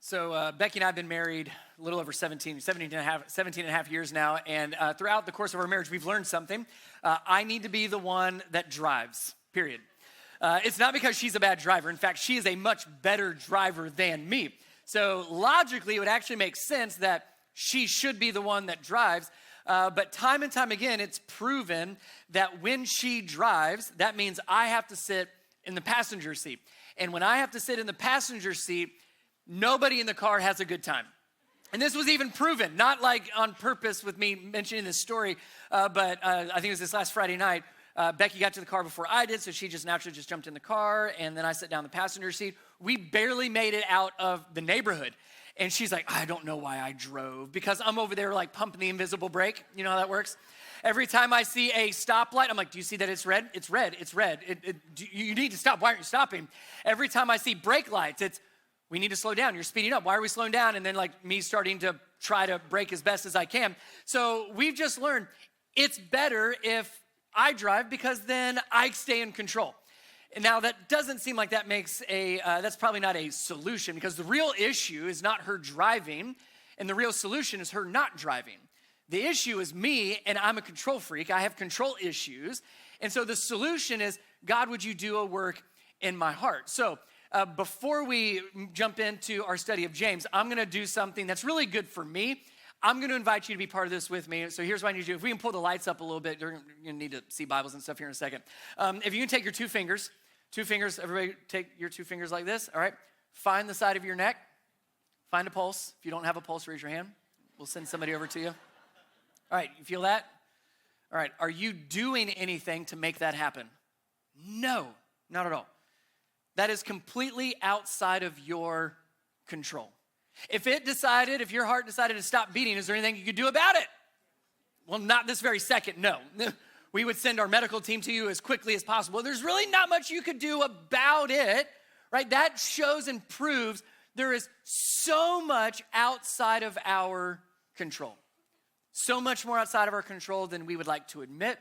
So Becky and I have been married a little over 17 and a half years now, and throughout the course of our marriage, we've learned something. I need to be the one that drives, period. It's not because she's a bad driver. In fact, she is a much better driver than me. So logically, it would actually make sense that she should be the one that drives. But time and time again, it's proven that when she drives, that means I have to sit in the passenger seat. And when I have to sit in the passenger seat, nobody in the car has a good time. And this was even proven, not like on purpose with me mentioning this story, but I think it was this last Friday night. Becky got to the car before I did, so she just naturally just jumped in the car, and then I sat down in the passenger seat. We barely made it out of the neighborhood. And she's like, I don't know why I drove, because I'm over there like pumping the invisible brake. You know how that works? Every time I see a stoplight, I'm like, do you see that it's red? It's red, it's red. You need to stop. Why aren't you stopping? Every time I see brake lights, it's, we need to slow down. You're speeding up. Why are we slowing down? And then like me starting to try to brake as best as I can. So we've just learned it's better if I drive, because then I stay in control. And now that doesn't seem like that makes that's probably not a solution, because the real issue is not her driving, and the real solution is her not driving. The issue is me, and I'm a control freak. I have control issues. And so the solution is, God, would you do a work in my heart? So before we jump into our study of James, I'm going to do something that's really good for me. I'm going to invite you to be part of this with me. So here's what I need you to do. If we can pull the lights up a little bit, you're going to need to see Bibles and stuff here in a second. If you can take your two fingers, everybody take your two fingers like this, all right? Find the side of your neck. Find a pulse. If you don't have a pulse, raise your hand. We'll send somebody over to you. All right, you feel that? All right, are you doing anything to make that happen? No, not at all. That is completely outside of your control. If your heart decided to stop beating, is there anything you could do about it? Well, not this very second, no. We would send our medical team to you as quickly as possible. There's really not much you could do about it, right? That shows and proves there is so much outside of our control. So much more outside of our control than we would like to admit.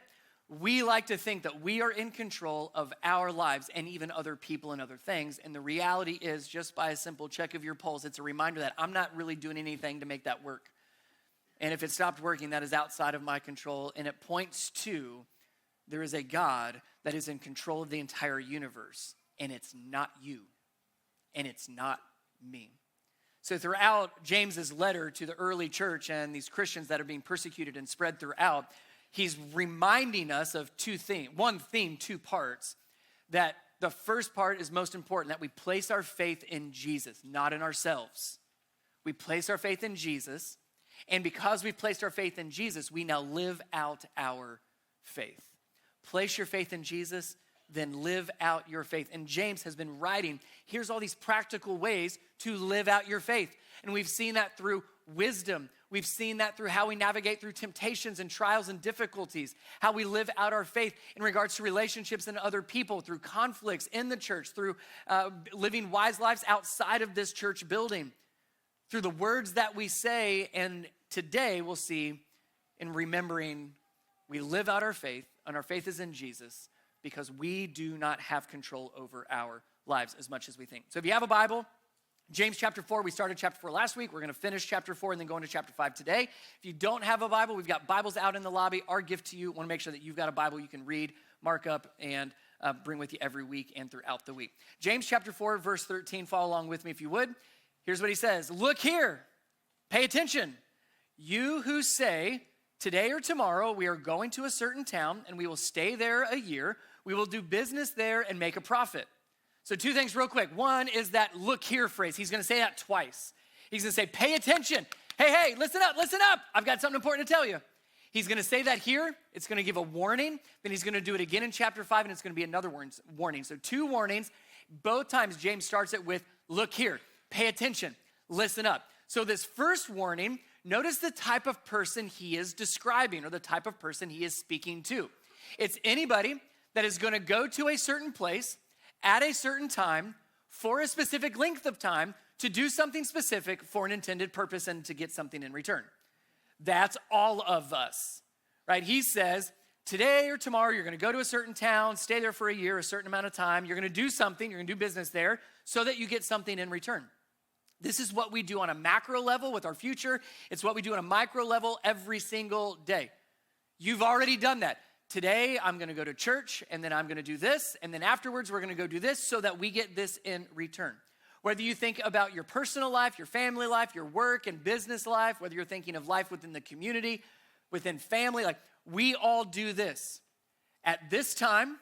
We like to think that we are in control of our lives and even other people and other things. And the reality is, just by a simple check of your pulse, it's a reminder that I'm not really doing anything to make that work. And if it stopped working, that is outside of my control. And it points to there is a God that is in control of the entire universe. And it's not you. And it's not me. So throughout James's letter to the early church and these Christians that are being persecuted and spread throughout, he's reminding us of two parts. That the first part is most important, that we place our faith in Jesus, not in ourselves. We place our faith in Jesus, and because we've placed our faith in Jesus, we now live out our faith. Place your faith in Jesus, then live out your faith. And James has been writing, here's all these practical ways to live out your faith. And we've seen that through wisdom. We've seen that through how we navigate through temptations and trials and difficulties, how we live out our faith in regards to relationships and other people, through conflicts in the church, through living wise lives outside of this church building, through the words that we say. And today we'll see in remembering we live out our faith, and our faith is in Jesus, because we do not have control over our lives as much as we think. So if you have a Bible, James chapter 4, we started chapter 4 last week. We're going to finish chapter 4 and then go into chapter 5 today. If you don't have a Bible, we've got Bibles out in the lobby. Our gift to you, want to make sure that you've got a Bible you can read, mark up, and bring with you every week and throughout the week. James chapter 4, verse 13, follow along with me if you would. Here's what he says. Look here, pay attention. You who say, today or tomorrow we are going to a certain town and we will stay there a year. We will do business there and make a profit. So two things real quick. One is that look here phrase. He's going to say that twice. He's going to say, pay attention. Hey, listen up. I've got something important to tell you. He's going to say that here. It's going to give a warning. Then he's going to do it again in chapter 5, and it's going to be another warning. So two warnings. Both times James starts it with, look here, pay attention, listen up. So this first warning, notice the type of person he is describing, or the type of person he is speaking to. It's anybody that is going to go to a certain place at a certain time for a specific length of time to do something specific for an intended purpose and to get something in return. That's all of us, right? He says, today or tomorrow, you're going to go to a certain town, stay there for a year, a certain amount of time. You're going to do something, you're going to do business there so that you get something in return. This is what we do on a macro level with our future. It's what we do on a micro level every single day. You've already done that. Today, I'm gonna go to church, and then I'm gonna do this, and then afterwards, we're gonna go do this so that we get this in return. Whether you think about your personal life, your family life, your work and business life, whether you're thinking of life within the community, within family, like we all do this. At this time,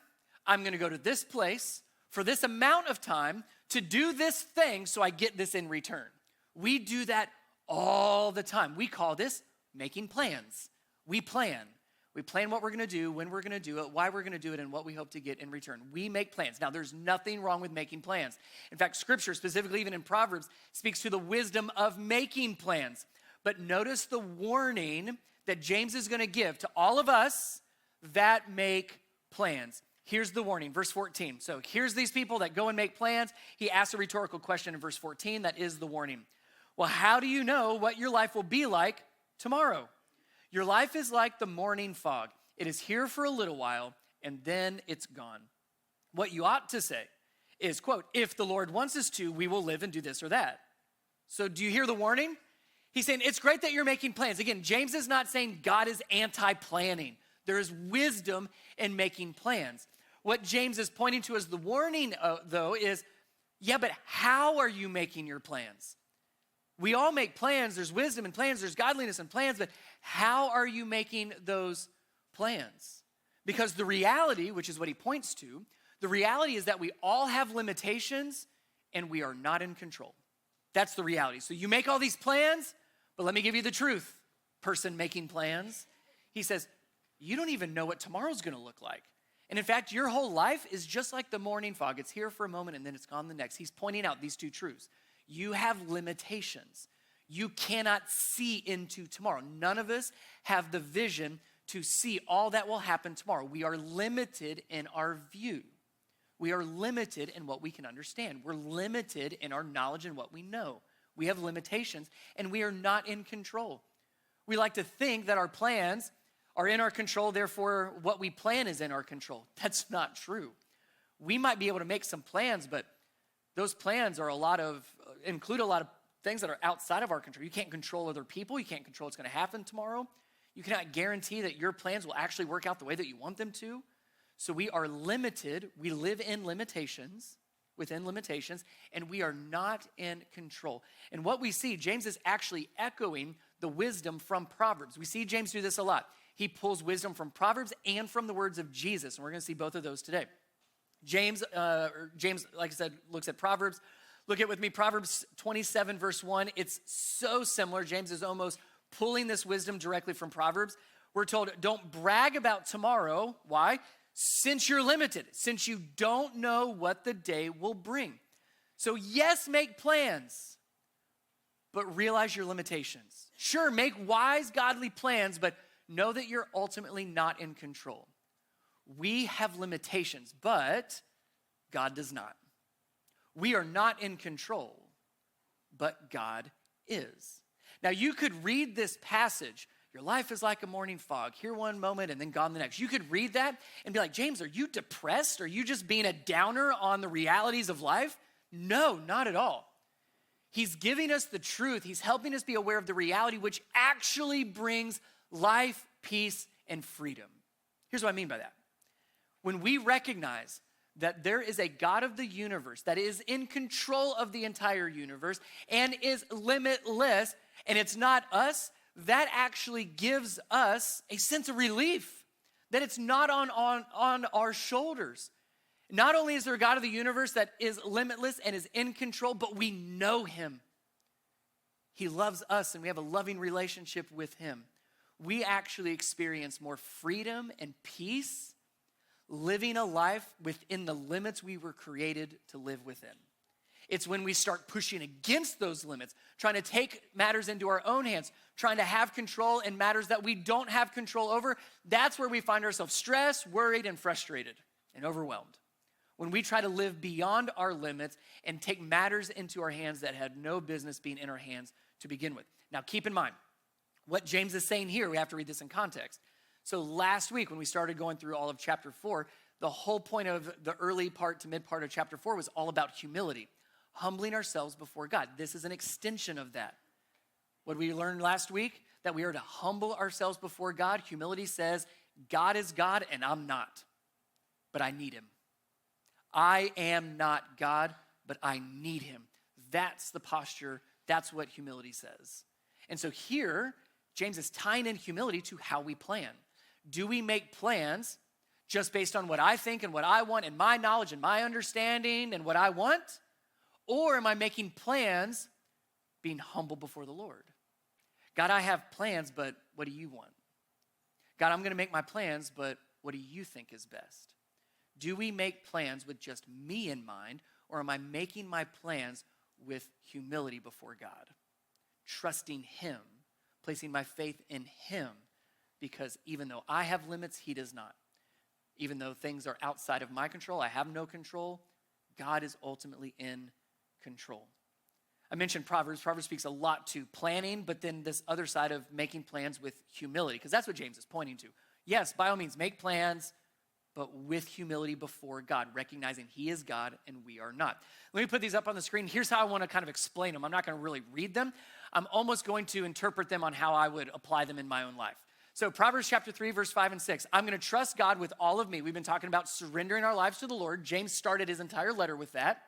I'm gonna go to this place for this amount of time to do this thing so I get this in return. We do that all the time. We call this making plans. We plan. We plan what we're gonna do, when we're gonna do it, why we're gonna do it, and what we hope to get in return. We make plans. Now, there's nothing wrong with making plans. In fact, Scripture, specifically even in Proverbs, speaks to the wisdom of making plans. But notice the warning that James is gonna give to all of us that make plans. Here's the warning, verse 14. So here's these people that go and make plans. He asks a rhetorical question in verse 14. That is the warning. Well, how do you know what your life will be like tomorrow? Your life is like the morning fog. It is here for a little while, and then it's gone. What you ought to say is, quote, if the Lord wants us to, we will live and do this or that. So do you hear the warning? He's saying, it's great that you're making plans. Again, James is not saying God is anti-planning. There is wisdom in making plans. What James is pointing to as the warning, though, is, yeah, but how are you making your plans? We all make plans. There's wisdom in plans. There's godliness in plans. But how are you making those plans? Because the reality, which is what he points to, the reality is that we all have limitations and we are not in control. That's the reality. So you make all these plans, but let me give you the truth. Person making plans, he says, you don't even know what tomorrow's going to look like. And in fact, your whole life is just like the morning fog. It's here for a moment and then it's gone the next. He's pointing out these two truths. You have limitations. You cannot see into tomorrow. None of us have the vision to see all that will happen tomorrow. We are limited in our view. We are limited in what we can understand. We're limited in our knowledge and what we know. We have limitations and we are not in control. We like to think that our plans are in our control, therefore what we plan is in our control. That's not true. We might be able to make some plans, but those plans are include a lot of things that are outside of our control. You can't control other people. You can't control what's going to happen tomorrow. You cannot guarantee that your plans will actually work out the way that you want them to. So we are limited. We live in limitations, within limitations, and we are not in control. And what we see, James is actually echoing the wisdom from Proverbs. We see James do this a lot. He pulls wisdom from Proverbs and from the words of Jesus, and we're going to see both of those today. James, like I said, looks at Proverbs. Look at with me, Proverbs 27, verse 1. It's so similar. James is almost pulling this wisdom directly from Proverbs. We're told, don't brag about tomorrow. Why? Since you're limited, since you don't know what the day will bring. So yes, make plans, but realize your limitations. Sure, make wise, godly plans, but know that you're ultimately not in control. We have limitations, but God does not. We are not in control, but God is. Now, you could read this passage. Your life is like a morning fog, here one moment and then gone the next. You could read that and be like, James, are you depressed? Are you just being a downer on the realities of life? No, not at all. He's giving us the truth. He's helping us be aware of the reality which actually brings life, peace, and freedom. Here's what I mean by that. When we recognize that there is a God of the universe that is in control of the entire universe and is limitless, and it's not us, that actually gives us a sense of relief that it's not on our shoulders. Not only is there a God of the universe that is limitless and is in control, but we know him. He loves us and we have a loving relationship with him. We actually experience more freedom and peace living a life within the limits we were created to live within. It's when we start pushing against those limits, trying to take matters into our own hands, trying to have control in matters that we don't have control over. That's where we find ourselves stressed, worried, and frustrated, and overwhelmed. When we try to live beyond our limits and take matters into our hands that had no business being in our hands to begin with. Now, keep in mind, what James is saying here, we have to read this in context. So last week when we started going through all of chapter 4, the whole point of the early part to mid part of chapter 4 was all about humility. humbling ourselves before God. This is an extension of that. What we learned last week, that we are to humble ourselves before God. Humility says, God is God and I'm not, but I need him. I am not God, but I need him. That's the posture. That's what humility says. And so here, James is tying in humility to how we plan. Do we make plans just based on what I think and what I want and my knowledge and my understanding and what I want? Or am I making plans being humble before the Lord? God, I have plans, but what do you want? God, I'm going to make my plans, but what do you think is best? Do we make plans with just me in mind, or am I making my plans with humility before God? Trusting him, placing my faith in him, because even though I have limits, he does not. Even though things are outside of my control, I have no control, God is ultimately in control. I mentioned Proverbs. Proverbs speaks a lot to planning, but then this other side of making plans with humility, because that's what James is pointing to. Yes, by all means, make plans, but with humility before God, recognizing he is God and we are not. Let me put these up on the screen. Here's how I want to kind of explain them. I'm not going to really read them. I'm almost going to interpret them on how I would apply them in my own life. So Proverbs chapter 3, verse 5 and 6. I'm going to trust God with all of me. We've been talking about surrendering our lives to the Lord. James started his entire letter with that.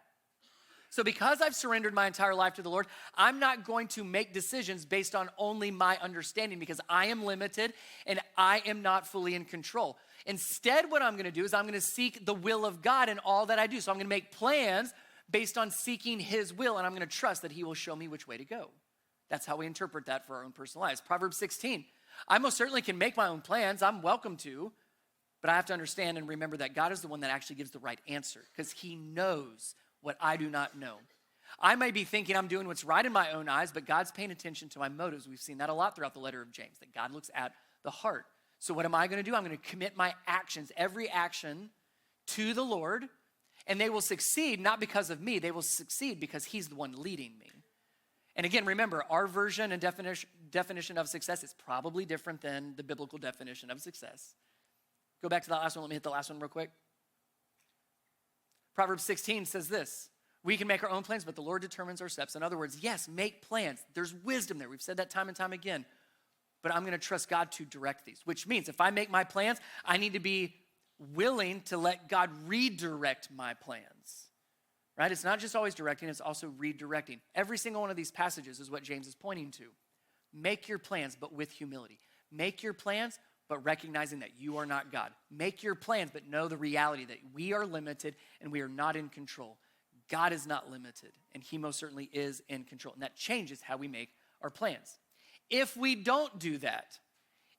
So because I've surrendered my entire life to the Lord, I'm not going to make decisions based on only my understanding because I am limited and I am not fully in control. Instead, what I'm going to do is I'm going to seek the will of God in all that I do. So I'm going to make plans based on seeking his will, and I'm going to trust that he will show me which way to go. That's how we interpret that for our own personal lives. Proverbs 16, I most certainly can make my own plans. I'm welcome to, but I have to understand and remember that God is the one that actually gives the right answer because he knows what I do not know. I may be thinking I'm doing what's right in my own eyes, but God's paying attention to my motives. We've seen that a lot throughout the letter of James, that God looks at the heart. So what am I going to do? I'm going to commit my actions, every action, to the Lord, and they will succeed not because of me. They will succeed because he's the one leading me. And again, remember, our version and definition of success is probably different than the biblical definition of success. Go back to that last one. Let me hit the last one real quick. Proverbs 16 says this, we can make our own plans, but the Lord determines our steps. In other words, yes, make plans. There's wisdom there. We've said that time and time again. But I'm going to trust God to direct these, which means if I make my plans, I need to be willing to let God redirect my plans, right? It's not just always directing, it's also redirecting. Every single one of these passages is what James is pointing to. Make your plans, but with humility. Make your plans, but recognizing that you are not God. Make your plans, but know the reality that we are limited and we are not in control. God is not limited, and he most certainly is in control. And that changes how we make our plans. If we don't do that,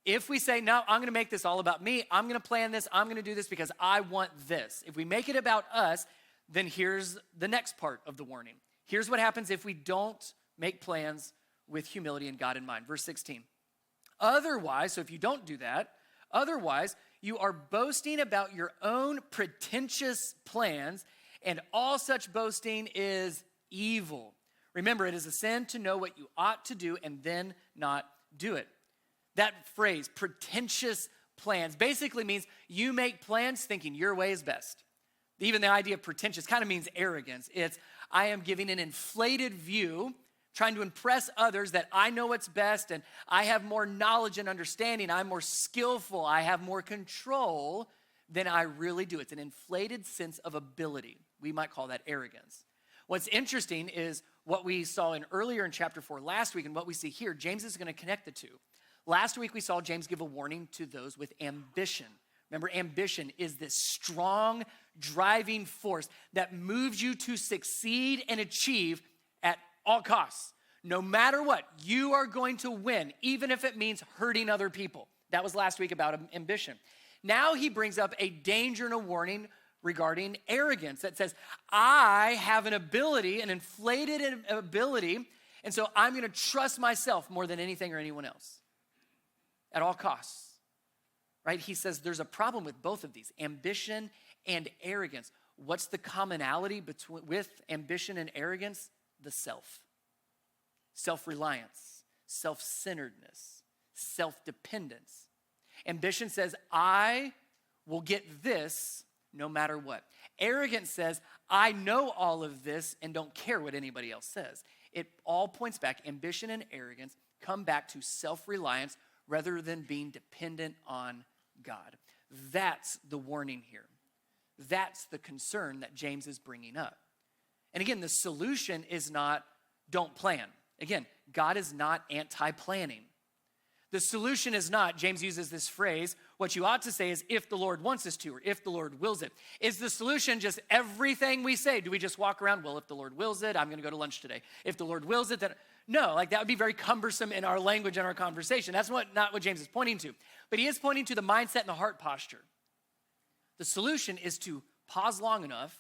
if we say, no, I'm going to make this all about me, I'm going to plan this, I'm going to do this because I want this. If we make it about us, then here's the next part of the warning. Here's what happens if we don't make plans with humility and God in mind. Verse 16. Otherwise, so if you don't do that, otherwise, you are boasting about your own pretentious plans, and all such boasting is evil. Remember, it is a sin to know what you ought to do and then not do it. That phrase, pretentious plans, basically means you make plans thinking your way is best. Even the idea of pretentious kind of means arrogance. It's, I am giving an inflated view, trying to impress others that I know what's best and I have more knowledge and understanding. I'm more skillful. I have more control than I really do. It's an inflated sense of ability. We might call that arrogance. What's interesting is what we saw earlier in chapter 4 last week and what we see here. James is going to connect the two. Last week we saw James give a warning to those with ambition. Remember, ambition is this strong driving force that moves you to succeed and achieve at all costs. No matter what, you are going to win, even if it means hurting other people. That was last week about ambition. Now he brings up a danger and a warning regarding arrogance that says, I have an ability, an inflated ability, and so I'm going to trust myself more than anything or anyone else at all costs, right? He says there's a problem with both of these, ambition and arrogance. What's the commonality with ambition and arrogance? The self. Self-reliance, self-centeredness, self-dependence. Ambition says, I will get this no matter what. Arrogance says, I know all of this and don't care what anybody else says. It all points back, ambition and arrogance come back to self-reliance rather than being dependent on God. That's the warning here. That's the concern that James is bringing up. And again, the solution is not don't plan. Again, God is not anti-planning. The solution is not, James uses this phrase, what you ought to say is if the Lord wants us to, or if the Lord wills it. Is the solution just everything we say? Do we just walk around, well, if the Lord wills it, I'm going to go to lunch today. If the Lord wills it, then no, like that would be very cumbersome in our language and our conversation. That's not what James is pointing to. But he is pointing to the mindset and the heart posture. The solution is to pause long enough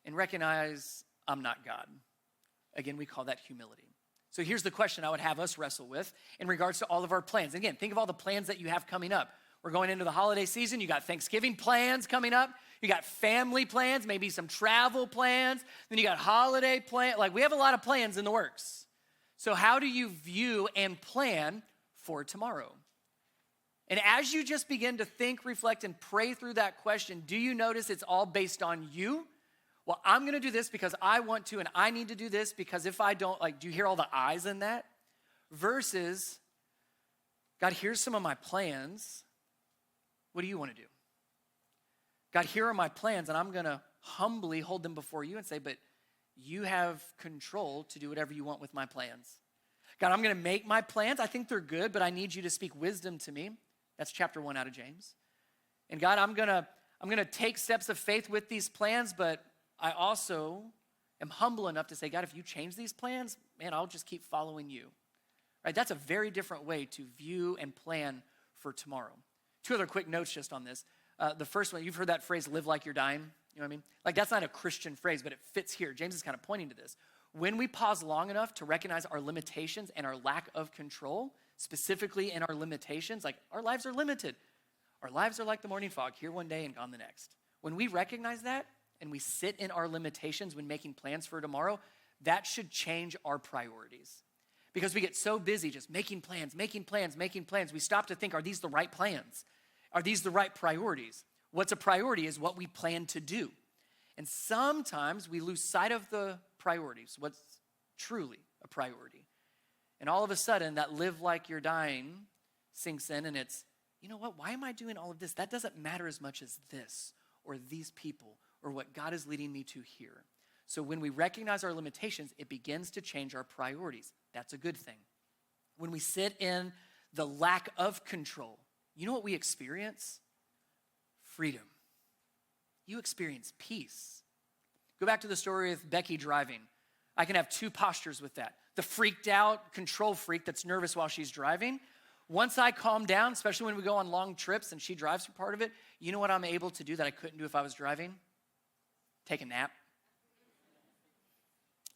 and recognize I'm not God. Again, we call that humility. So here's the question I would have us wrestle with in regards to all of our plans. Again, think of all the plans that you have coming up. We're going into the holiday season. You got Thanksgiving plans coming up. You got family plans, maybe some travel plans. Then you got holiday plans. Like we have a lot of plans in the works. So how do you view and plan for tomorrow? And as you just begin to think, reflect, and pray through that question, do you notice it's all based on you? Well, I'm going to do this because I want to, and I need to do this because if I don't, like, do you hear all the I's in that? Versus, God, here's some of my plans. What do you want to do? God, here are my plans, and I'm going to humbly hold them before you and say, but you have control to do whatever you want with my plans. God, I'm going to make my plans. I think they're good, but I need you to speak wisdom to me. That's chapter 1 out of James. And God, I'm going to take steps of faith with these plans, but I also am humble enough to say, God, if you change these plans, man, I'll just keep following you. Right? That's a very different way to view and plan for tomorrow. 2 other quick notes just on this. The first one, you've heard that phrase, live like you're dying. You know what I mean? Like that's not a Christian phrase, but it fits here. James is kind of pointing to this. When we pause long enough to recognize our limitations and our lack of control, specifically in our limitations, like our lives are limited. Our lives are like the morning fog, here one day and gone the next. When we recognize that, and we sit in our limitations when making plans for tomorrow, that should change our priorities. Because we get so busy just making plans. We stop to think, are these the right plans? Are these the right priorities? What's a priority is what we plan to do. And sometimes we lose sight of the priorities, what's truly a priority. And all of a sudden, that live like you're dying sinks in, and it's, you know what, why am I doing all of this? That doesn't matter as much as this or these people or what God is leading me to here. So when we recognize our limitations, it begins to change our priorities. That's a good thing. When we sit in the lack of control, you know what we experience? Freedom. You experience peace. Go back to the story of Becky driving. I can have 2 postures with that. The freaked out control freak that's nervous while she's driving. Once I calm down, especially when we go on long trips and she drives for part of it, you know what I'm able to do that I couldn't do if I was driving? Take a nap,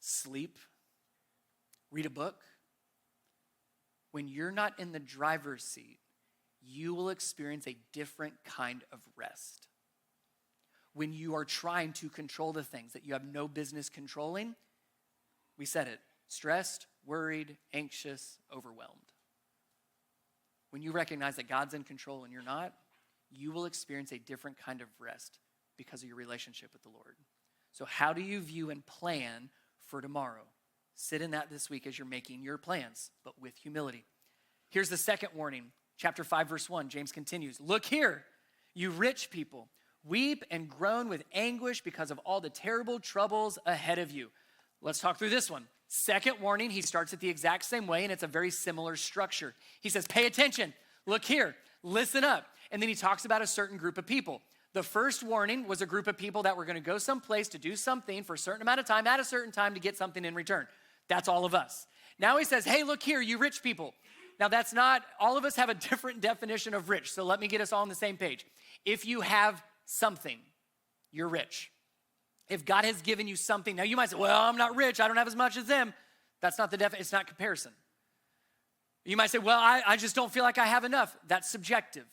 sleep, read a book. When you're not in the driver's seat, you will experience a different kind of rest. When you are trying to control the things that you have no business controlling, we said it, stressed, worried, anxious, overwhelmed. When you recognize that God's in control and you're not, you will experience a different kind of rest because of your relationship with the Lord. So how do you view and plan for tomorrow? Sit in that this week as you're making your plans, but with humility. Here's the second warning. Chapter 5, verse 1, James continues. Look here, you rich people, weep and groan with anguish because of all the terrible troubles ahead of you. Let's talk through this one. Second warning, he starts it the exact same way, and it's a very similar structure. He says, pay attention, look here, listen up. And then he talks about a certain group of people. The first warning was a group of people that were going to go someplace to do something for a certain amount of time, at a certain time to get something in return. That's all of us. Now he says, hey, look here, you rich people. Now that's not, all of us have a different definition of rich, so let me get us all on the same page. If you have something, you're rich. If God has given you something, now you might say, well, I'm not rich, I don't have as much as them. That's not the definition, it's not comparison. You might say, well, I just don't feel like I have enough. That's subjective.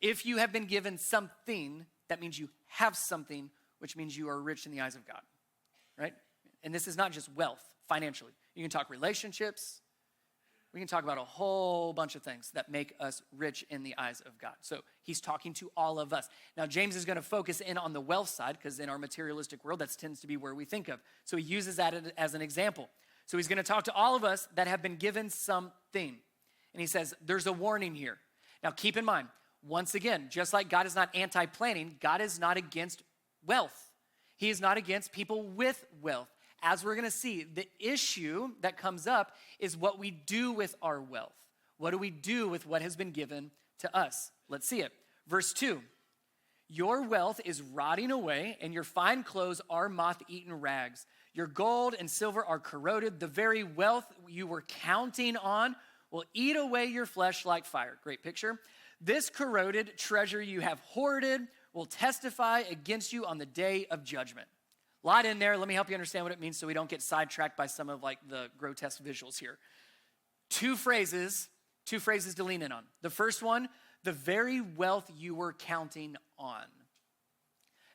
If you have been given something, that means you have something, which means you are rich in the eyes of God, right? And this is not just wealth, financially. You can talk relationships, We can talk about a whole bunch of things that make us rich in the eyes of God. So he's talking to all of us. Now, James is going to focus in on the wealth side because in our materialistic world, that tends to be where we think of. So he uses that as an example. So he's going to talk to all of us that have been given something. And he says, there's a warning here. Now, keep in mind, once again, just like God is not anti-planning, God is not against wealth. He is not against people with wealth. As we're going to see, the issue that comes up is what we do with our wealth. What do we do with what has been given to us? Let's see it. Verse 2, your wealth is rotting away, and your fine clothes are moth-eaten rags. Your gold and silver are corroded. The very wealth you were counting on will eat away your flesh like fire. Great picture. This corroded treasure you have hoarded will testify against you on the day of judgment. A lot in there. Let me help you understand what it means so we don't get sidetracked by some of like the grotesque visuals here. Two phrases to lean in on. The first one, the very wealth you were counting on.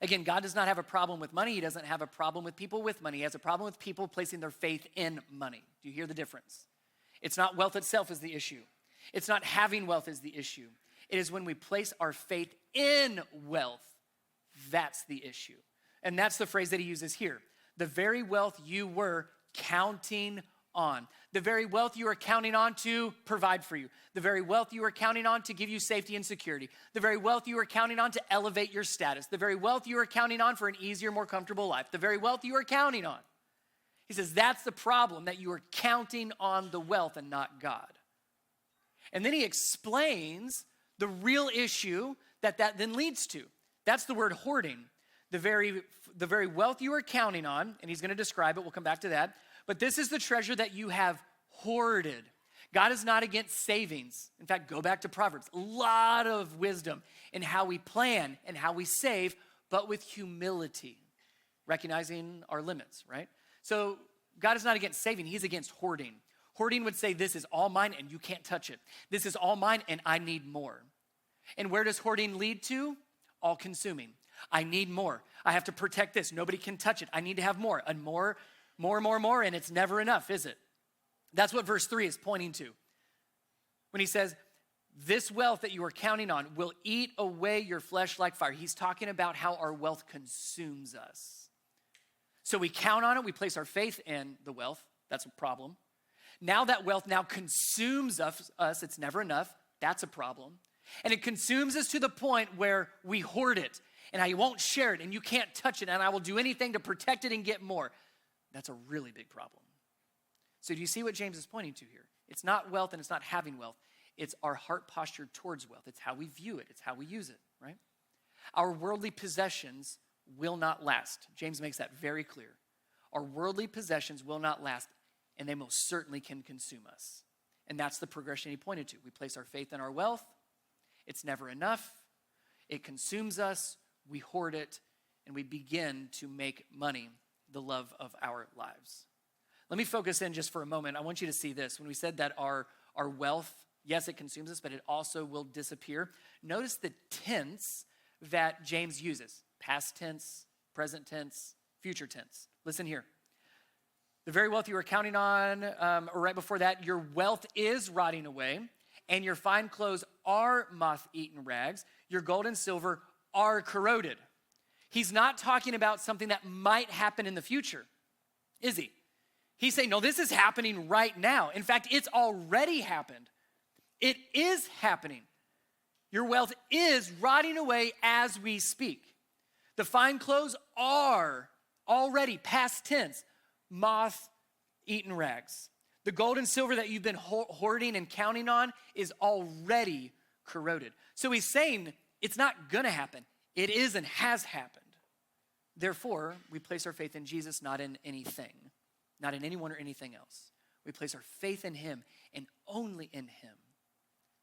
Again, God does not have a problem with money. He doesn't have a problem with people with money. He has a problem with people placing their faith in money. Do you hear the difference? It's not wealth itself is the issue. It's not having wealth is the issue. It is when we place our faith in wealth, that's the issue. And that's the phrase that he uses here. The very wealth you were counting on. The very wealth you are counting on to provide for you. The very wealth you are counting on to give you safety and security. The very wealth you are counting on to elevate your status. The very wealth you are counting on for an easier, more comfortable life. The very wealth you are counting on. He says that's the problem, that you are counting on the wealth and not God. And then he explains the real issue that then leads to. That's the word hoarding. The very wealth you are counting on, and he's going to describe it, we'll come back to that, but this is the treasure that you have hoarded. God is not against savings. In fact, go back to Proverbs. A lot of wisdom in how we plan and how we save, but with humility, recognizing our limits, right? So God is not against saving, he's against hoarding. Hoarding would say, this is all mine and you can't touch it. This is all mine and I need more. And where does hoarding lead to? All consuming. I need more. I have to protect this. Nobody can touch it. I need to have more and more, and it's never enough, is it? That's what verse 3 is pointing to. When he says, this wealth that you are counting on will eat away your flesh like fire. He's talking about how our wealth consumes us. So we count on it. We place our faith in the wealth. That's a problem. Now that wealth now consumes us. It's never enough. That's a problem. And it consumes us to the point where we hoard it. And I won't share it, and you can't touch it, and I will do anything to protect it and get more. That's a really big problem. So do you see what James is pointing to here? It's not wealth and it's not having wealth. It's our heart posture towards wealth. It's how we view it. It's how we use it, right? Our worldly possessions will not last. James makes that very clear. Our worldly possessions will not last, and they most certainly can consume us. And that's the progression he pointed to. We place our faith in our wealth. It's never enough. It consumes us. We hoard it, and we begin to make money the love of our lives. Let me focus in just for a moment. I want you to see this. When we said that our wealth, yes, it consumes us, but it also will disappear. Notice the tense that James uses. Past tense, present tense, future tense. Listen here. The very wealth you were counting on, or right before that, your wealth is rotting away, and your fine clothes are moth-eaten rags. Your gold and silver are corroded. He's not talking about something that might happen in the future, is he? He's saying, no, this is happening right now. In fact, it's already happened. It is happening. Your wealth is rotting away as we speak. The fine clothes are already, past tense, moth-eaten rags. The gold and silver that you've been hoarding and counting on is already corroded. So he's saying it's not gonna happen. It is and has happened. Therefore, we place our faith in Jesus, not in anything, not in anyone or anything else. We place our faith in him and only in him.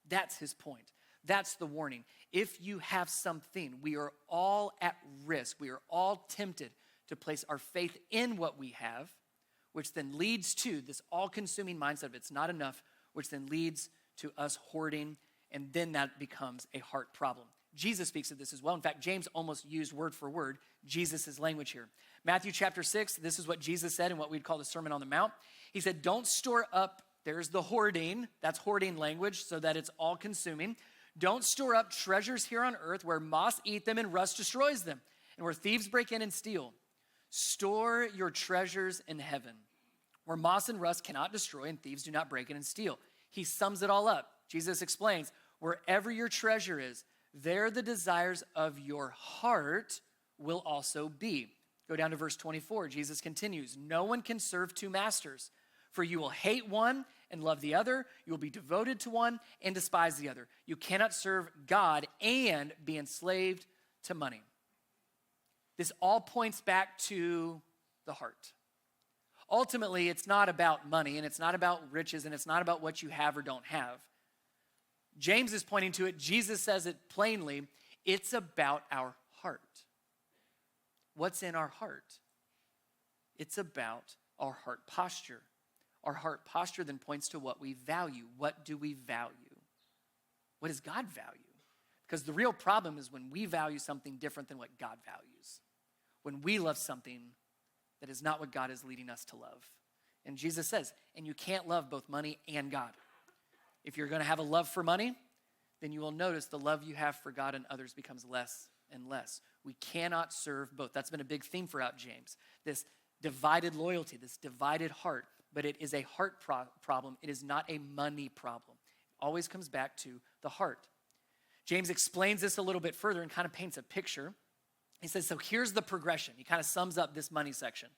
That's his point. That's the warning. If you have something, we are all at risk. We are all tempted to place our faith in what we have, which then leads to this all-consuming mindset of it's not enough, which then leads to us hoarding, and then that becomes a heart problem. Jesus speaks of this as well. In fact, James almost used word for word Jesus' language here. Matthew chapter 6, this is what Jesus said in what we'd call the Sermon on the Mount. He said, don't store up There's the hoarding. That's hoarding language, so that it's all consuming. Don't store up treasures here on earth where moths eat them and rust destroys them, and where thieves break in and steal. Store your treasures in heaven, where moths and rust cannot destroy and thieves do not break in and steal. He sums it all up. Jesus explains, wherever your treasure is, there the desires of your heart will also be. Go down to verse 24. Jesus continues, no one can serve two masters, for you will hate one and love the other. You will be devoted to one and despise the other. You cannot serve God and be enslaved to money. This all points back to the heart. Ultimately, it's not about money, and it's not about riches, and it's not about what you have or don't have. James is pointing to it. Jesus says it plainly. It's about our heart. What's in our heart? It's about our heart posture. Our heart posture then points to what we value. What do we value? What does God value? Because the real problem is when we value something different than what God values. When we love something that is not what God is leading us to love. And Jesus says, and you can't love both money and God. If you're going to have a love for money, then you will notice the love you have for God and others becomes less and less. We cannot serve both. That's been a big theme throughout James. This divided loyalty, this divided heart. But it is a heart problem. It is not a money problem. It always comes back to the heart. James explains this a little bit further and kind of paints a picture. He says, so here's the progression. He kind of sums up this money section.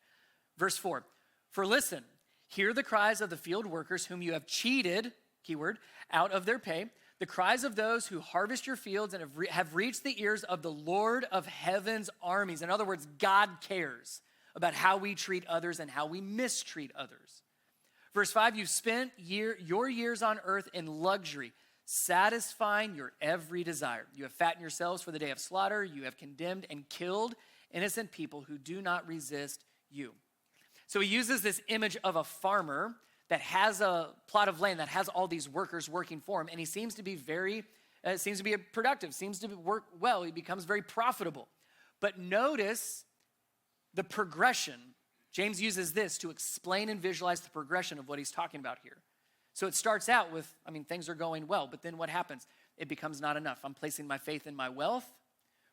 Verse 4, for listen, hear the cries of the field workers whom you have cheated, keyword, out of their pay, the cries of those who harvest your fields and have reached the ears of the Lord of heaven's armies. In other words, God cares about how we treat others and how we mistreat others. Verse 5, you've spent your years on earth in luxury, satisfying your every desire. You have fattened yourselves for the day of slaughter. You have condemned and killed innocent people who do not resist you. So he uses this image of a farmer that has a plot of land that has all these workers working for him, and he seems to be productive, seems to work well. He becomes very profitable. But notice the progression. James uses this to explain and visualize the progression of what he's talking about here. So it starts out with, things are going well, but then what happens? It becomes not enough. I'm placing my faith in my wealth,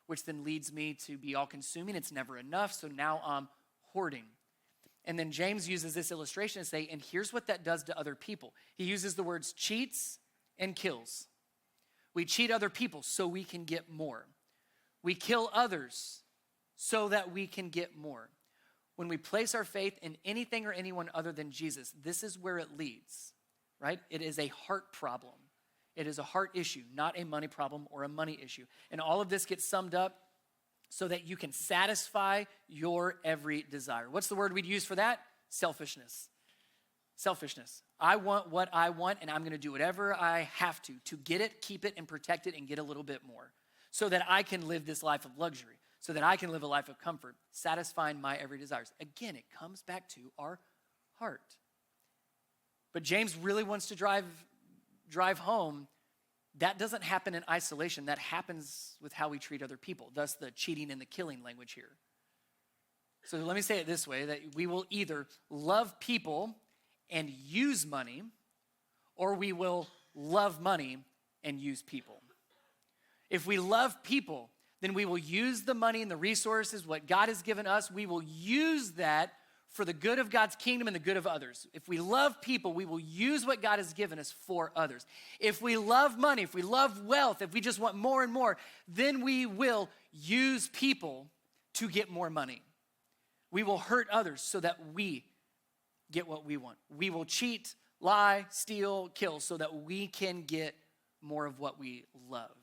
which then leads me to be all-consuming. It's never enough, so now I'm hoarding. And then James uses this illustration to say, and here's what that does to other people. He uses the words cheats and kills. We cheat other people so we can get more. We kill others so that we can get more. When we place our faith in anything or anyone other than Jesus, this is where it leads, right? It is a heart problem. It is a heart issue, not a money problem or a money issue. And all of this gets summed up so that you can satisfy your every desire. What's the word we'd use for that? Selfishness. Selfishness. I want what I want, and I'm going to do whatever I have to get it, keep it, and protect it, and get a little bit more so that I can live this life of luxury, so that I can live a life of comfort, satisfying my every desires. Again, it comes back to our heart. But James really wants to drive home. That doesn't happen in isolation. That happens with how we treat other people, thus the cheating and the killing language here. So let me say it this way, that we will either love people and use money, or we will love money and use people. If we love people, then we will use the money and the resources, what God has given us, we will use that for the good of God's kingdom and the good of others. If we love people, we will use what God has given us for others. If we love money, if we love wealth, if we just want more and more, then we will use people to get more money. We will hurt others so that we get what we want. We will cheat, lie, steal, kill so that we can get more of what we love.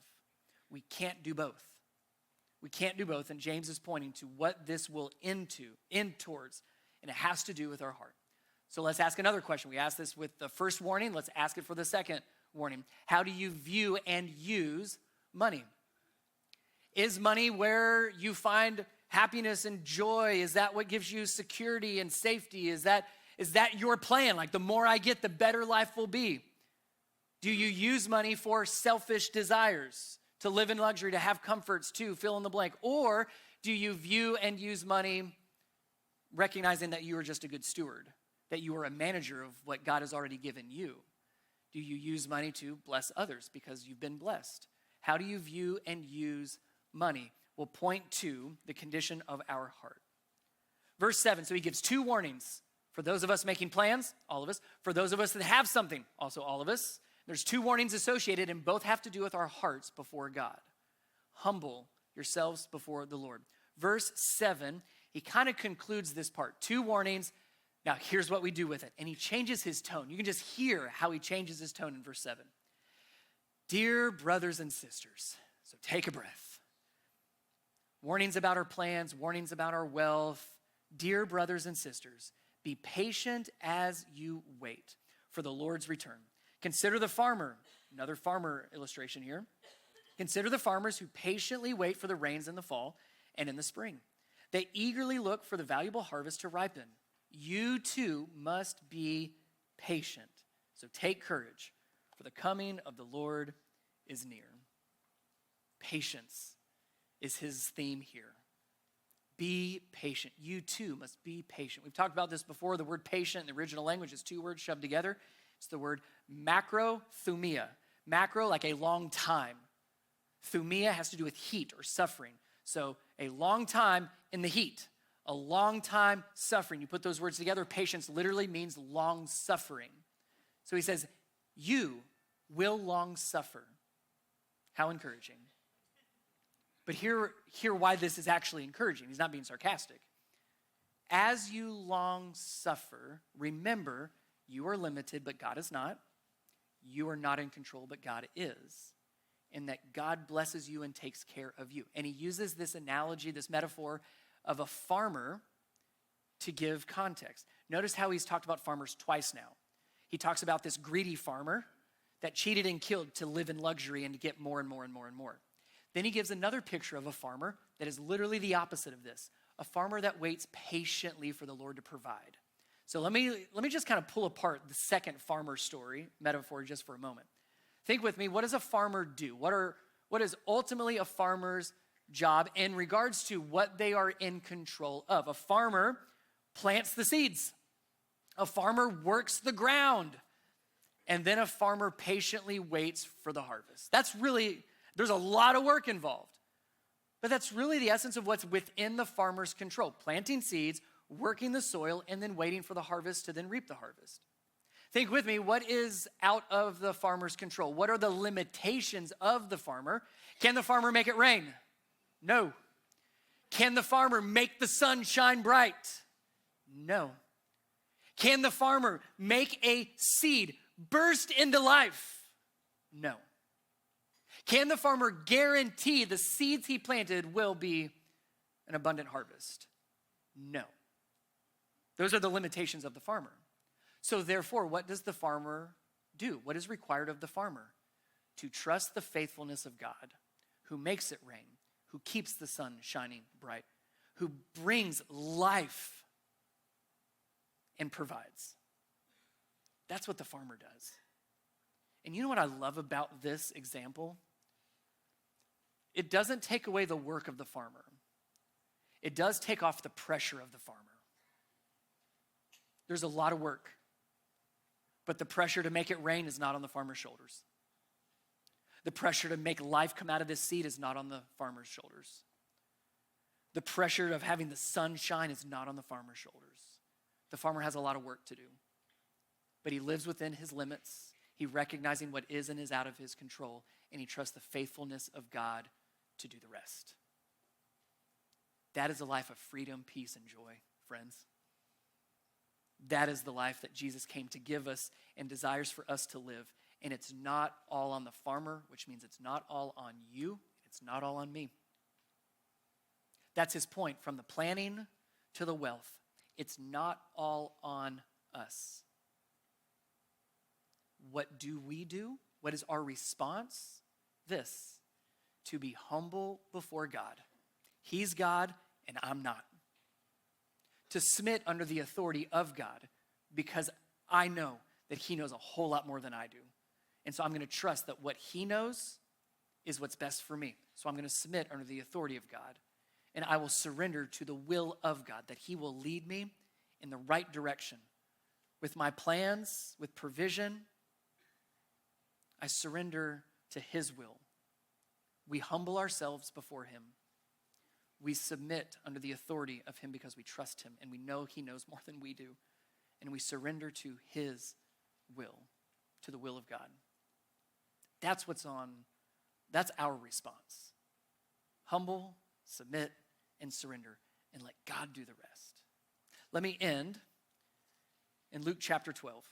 We can't do both. We can't do both, and James is pointing to what this will end towards. And it has to do with our heart. So let's ask another question. We asked this with the first warning. Let's ask it for the second warning. How do you view and use money? Is money where you find happiness and joy? Is that what gives you security and safety? Is that your plan? Like the more I get, the better life will be. Do you use money for selfish desires? To live in luxury, to have comforts, to fill in the blank? Or do you view and use money recognizing that you are just a good steward, that you are a manager of what God has already given you? Do you use money to bless others because you've been blessed? How do you view and use money? Will point to the condition of our heart. Verse 7, so he gives two warnings. For those of us making plans, all of us. For those of us that have something, also all of us. There's two warnings associated, and both have to do with our hearts before God. Humble yourselves before the Lord. Verse 7, he kind of concludes this part. Two warnings. Now, here's what we do with it. And he changes his tone. You can just hear how he changes his tone in verse 7. Dear brothers and sisters, so take a breath. Warnings about our plans, warnings about our wealth. Dear brothers and sisters, be patient as you wait for the Lord's return. Consider the farmer, another farmer illustration here. Consider the farmers who patiently wait for the rains in the fall and in the spring. They eagerly look for the valuable harvest to ripen. You too must be patient. So take courage, for the coming of the Lord is near. Patience is his theme here. Be patient. You too must be patient. We've talked about this before. The word patient in the original language is two words shoved together. It's the word macrothumia. Macro, like a long time. Thumia has to do with heat or suffering. So a long time in the heat. A long time suffering. You put those words together, patience literally means long suffering. So he says, you will long suffer. How encouraging. But hear why this is actually encouraging. He's not being sarcastic. As you long suffer, remember, you are limited, but God is not. You are not in control, but God is. And that God blesses you and takes care of you. And he uses this analogy, this metaphor of a farmer to give context. Notice how he's talked about farmers twice now. He talks about this greedy farmer that cheated and killed to live in luxury and to get more and more and more and more. Then he gives another picture of a farmer that is literally the opposite of this, a farmer that waits patiently for the Lord to provide. So let me just kind of pull apart the second farmer story metaphor just for a moment. Think with me, what does a farmer do? What is ultimately a farmer's job in regards to what they are in control of? A farmer plants the seeds. A farmer works the ground. And then a farmer patiently waits for the harvest. There's a lot of work involved. But that's really the essence of what's within the farmer's control. Planting seeds, working the soil, and then waiting for the harvest to then reap the harvest. Think with me, what is out of the farmer's control? What are the limitations of the farmer? Can the farmer make it rain? No. Can the farmer make the sun shine bright? No. Can the farmer make a seed burst into life? No. Can the farmer guarantee the seeds he planted will be an abundant harvest? No. Those are the limitations of the farmer. So therefore, what does the farmer do? What is required of the farmer? To trust the faithfulness of God, who makes it rain, who keeps the sun shining bright, who brings life and provides. That's what the farmer does. And you know what I love about this example? It doesn't take away the work of the farmer. It does take off the pressure of the farmer. There's a lot of work, but the pressure to make it rain is not on the farmer's shoulders. The pressure to make life come out of this seed is not on the farmer's shoulders. The pressure of having the sun shine is not on the farmer's shoulders. The farmer has a lot of work to do, but he lives within his limits. He recognizing what is and is out of his control, and he trusts the faithfulness of God to do the rest. That is a life of freedom, peace, and joy, friends. That is the life that Jesus came to give us and desires for us to live. And it's not all on the farmer, which means it's not all on you. It's not all on me. That's his point. From the planning to the wealth, it's not all on us. What do we do? What is our response? This, to be humble before God. He's God and I'm not. To submit under the authority of God because I know that he knows a whole lot more than I do. And so I'm going to trust that what he knows is what's best for me. So I'm going to submit under the authority of God. And I will surrender to the will of God, that he will lead me in the right direction with my plans, with provision. I surrender to his will. We humble ourselves before him. We submit under the authority of him because we trust him and we know he knows more than we do. And we surrender to his will, to the will of God. That's our response. Humble, submit, and surrender, and let God do the rest. Let me end in Luke chapter 12.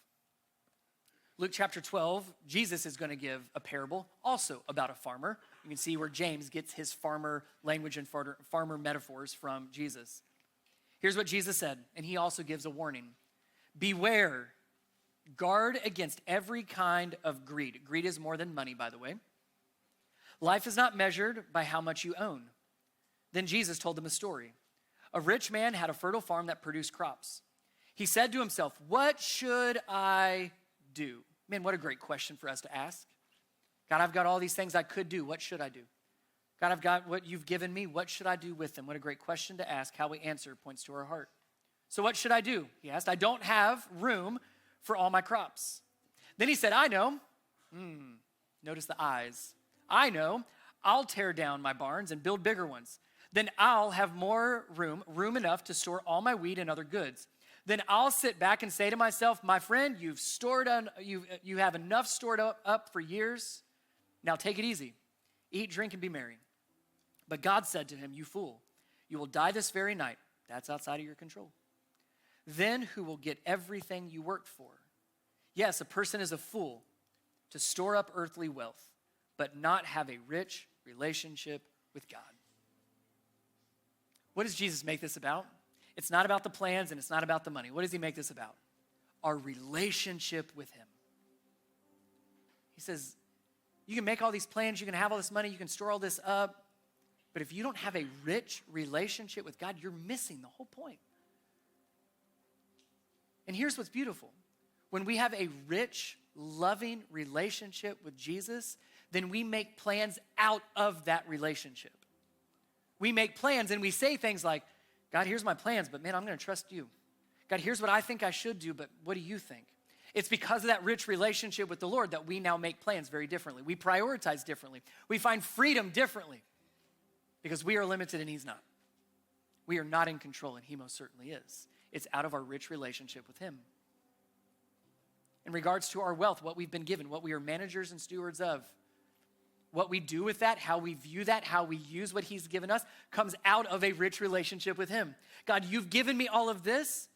Luke chapter 12, Jesus is going to give a parable also about a farmer. You can see where James gets his farmer language and farmer metaphors from Jesus. Here's what Jesus said, and he also gives a warning. Beware, guard against every kind of greed. Greed is more than money, by the way. Life is not measured by how much you own. Then Jesus told them a story. A rich man had a fertile farm that produced crops. He said to himself, what should I do? Man, what a great question for us to ask. God, I've got all these things I could do. What should I do? God, I've got what you've given me. What should I do with them? What a great question to ask. How we answer points to our heart. So what should I do? He asked. I don't have room for all my crops. Then he said, I know. Notice the eyes. I know. I'll tear down my barns and build bigger ones. Then I'll have more room enough to store all my wheat and other goods. Then I'll sit back and say to myself, my friend, you have enough stored up for years. Now take it easy. Eat, drink, and be merry. But God said to him, you fool, you will die this very night. That's outside of your control. Then who will get everything you worked for? Yes, a person is a fool to store up earthly wealth, but not have a rich relationship with God. What does Jesus make this about? It's not about the plans and it's not about the money. What does he make this about? Our relationship with him. He says, you can make all these plans, you can have all this money, you can store all this up, but if you don't have a rich relationship with God, you're missing the whole point. And here's what's beautiful. When we have a rich, loving relationship with Jesus, then we make plans out of that relationship. We make plans and we say things like, God, here's my plans, but man, I'm going to trust you. God, here's what I think I should do, but what do you think? It's because of that rich relationship with the Lord that we now make plans very differently. We prioritize differently. We find freedom differently because we are limited and he's not. We are not in control and he most certainly is. It's out of our rich relationship with him. In regards to our wealth, what we've been given, what we are managers and stewards of, what we do with that, how we view that, how we use what he's given us, comes out of a rich relationship with him. God, you've given me all of this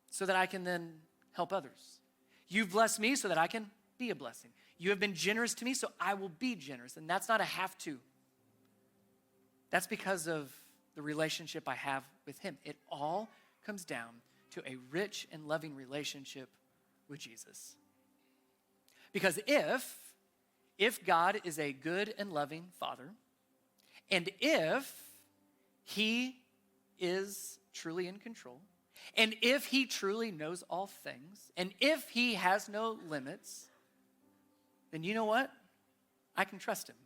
so that I can then help others. You've blessed me so that I can be a blessing. You have been generous to me, so I will be generous. And that's not a have to. That's because of the relationship I have with him. It all comes down to a rich and loving relationship with Jesus. Because if God is a good and loving Father, and if he is truly in control, and if he truly knows all things, and if he has no limits, then you know what? I can trust him.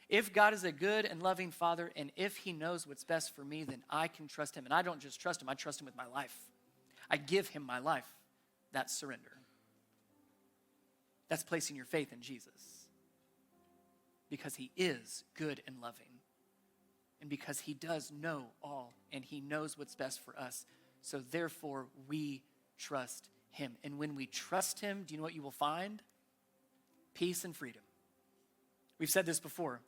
If God is a good and loving Father, and if he knows what's best for me, then I can trust him. And I don't just trust him, I trust him with my life. I give him my life. That's surrender. That's placing your faith in Jesus. Because he is good and loving. And because he does know all, and he knows what's best for us. So therefore, we trust him. And when we trust him, do you know what you will find? Peace and freedom. We've said this before.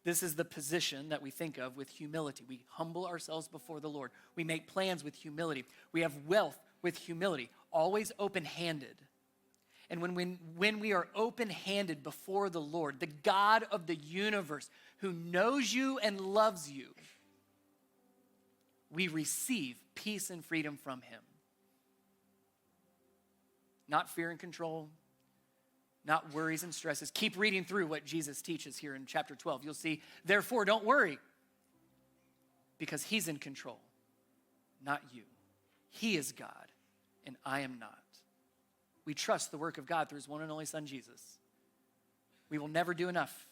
This is the position that we think of with humility. We humble ourselves before the Lord. We make plans with humility. We have wealth with humility, always open-handed. And when we are open-handed before the Lord, the God of the universe who knows you and loves you, we receive peace and freedom from him. Not fear and control, not worries and stresses. Keep reading through what Jesus teaches here in chapter 12. You'll see, therefore, don't worry, because he's in control, not you. He is God, and I am not. We trust the work of God through his one and only Son, Jesus. We will never do enough.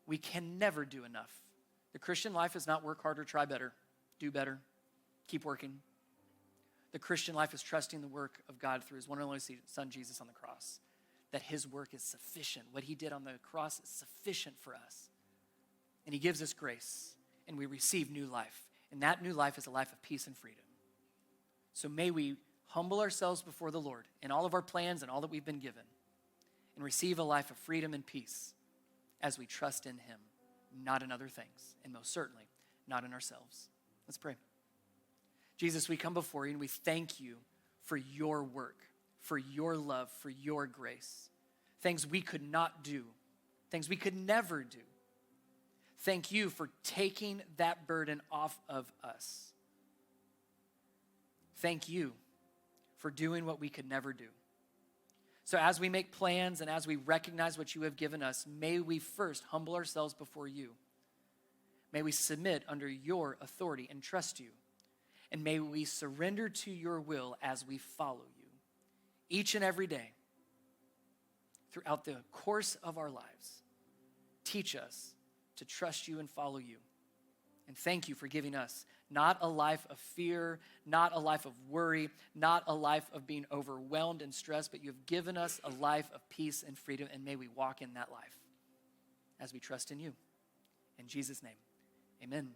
We can never do enough. The Christian life is not work harder, try better, do better, keep working. The Christian life is trusting the work of God through his one and only Son, Jesus, on the cross. That his work is sufficient. What he did on the cross is sufficient for us. And he gives us grace, and we receive new life. And that new life is a life of peace and freedom. So may we humble ourselves before the Lord in all of our plans and all that we've been given, and receive a life of freedom and peace as we trust in him, not in other things, and most certainly not in ourselves. Let's pray. Jesus, we come before you and we thank you for your work, for your love, for your grace. Things we could not do, things we could never do. Thank you for taking that burden off of us. Thank you for doing what we could never do. So as we make plans and as we recognize what you have given us, may we first humble ourselves before you. May we submit under your authority and trust you. And may we surrender to your will as we follow you each and every day throughout the course of our lives. Teach us to trust you and follow you. And thank you for giving us not a life of fear, not a life of worry, not a life of being overwhelmed and stressed, but you have given us a life of peace and freedom, and may we walk in that life as we trust in you. In Jesus' name, amen.